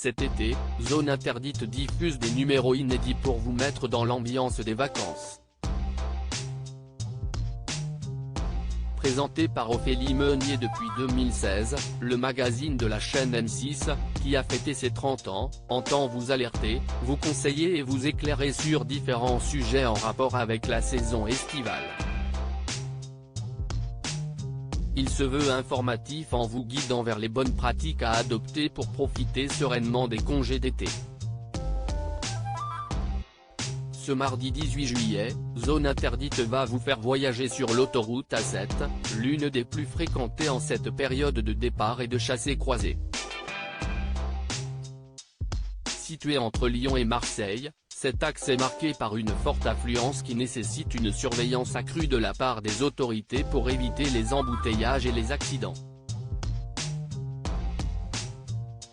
Cet été, Zone Interdite diffuse des numéros inédits pour vous mettre dans l'ambiance des vacances. Présenté par Ophélie Meunier depuis 2016, le magazine de la chaîne M6, qui a fêté ses 30 ans, entend vous alerter, vous conseiller et vous éclairer sur différents sujets en rapport avec la saison estivale. Il se veut informatif en vous guidant vers les bonnes pratiques à adopter pour profiter sereinement des congés d'été. Ce mardi 18 juillet, Zone Interdite va vous faire voyager sur l'autoroute A7, l'une des plus fréquentées en cette période de départ et de chassés-croisés. Situé entre Lyon et Marseille, cet axe est marqué par une forte affluence qui nécessite une surveillance accrue de la part des autorités pour éviter les embouteillages et les accidents.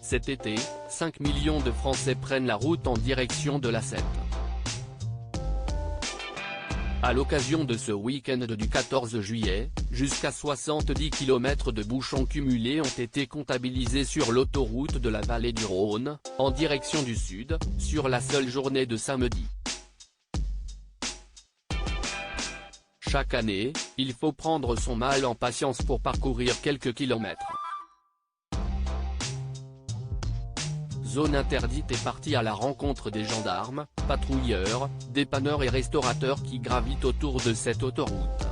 Cet été, 5 millions de Français prennent la route en direction de l'A7. À l'occasion de ce week-end du 14 juillet, jusqu'à 70 km de bouchons cumulés ont été comptabilisés sur l'autoroute de la vallée du Rhône, en direction du sud, sur la seule journée de samedi. Chaque année, il faut prendre son mal en patience pour parcourir quelques kilomètres. Zone Interdite est partie à la rencontre des gendarmes, patrouilleurs, dépanneurs et restaurateurs qui gravitent autour de cette autoroute.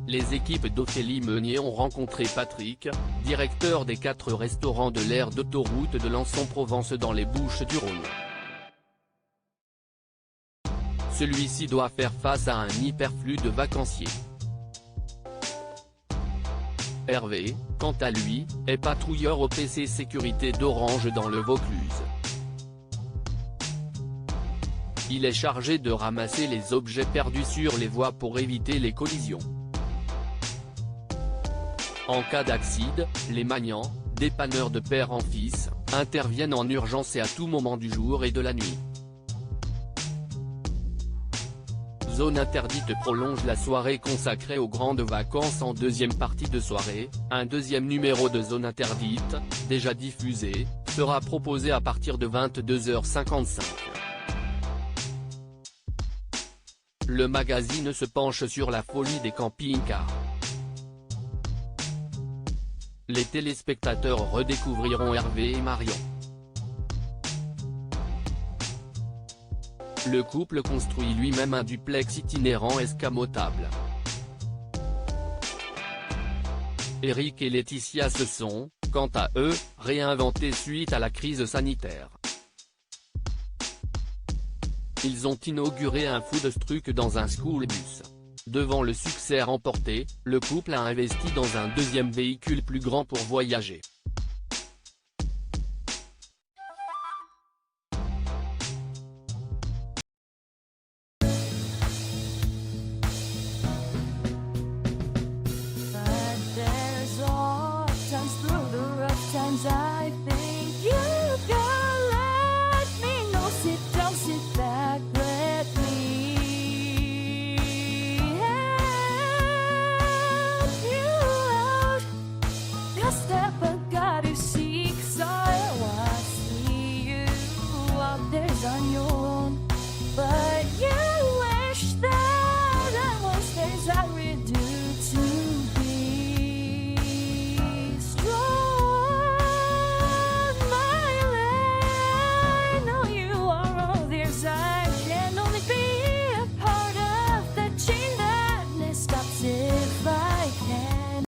Les équipes d'Ophélie Meunier ont rencontré Patrick, directeur des 4 restaurants de l'aire d'autoroute de Lançon-Provence dans les Bouches-du-Rhône. Celui-ci doit faire face à un hyperflux de vacanciers. Hervé, quant à lui, est patrouilleur au PC sécurité d'Orange dans le Vaucluse. Il est chargé de ramasser les objets perdus sur les voies pour éviter les collisions. En cas d'accident, les magnants, dépanneurs de père en fils, interviennent en urgence et à tout moment du jour et de la nuit. Zone Interdite prolonge la soirée consacrée aux grandes vacances en deuxième partie de soirée. Un deuxième numéro de Zone Interdite, déjà diffusé, sera proposé à partir de 22h55. Le magazine se penche sur la folie des camping-cars. Les téléspectateurs redécouvriront Hervé et Marion. Le couple construit lui-même un duplex itinérant escamotable. Eric et Laetitia se sont, quant à eux, réinventés suite à la crise sanitaire. Ils ont inauguré un food truck dans un school bus. Devant le succès remporté, le couple a investi dans un deuxième véhicule plus grand pour voyager.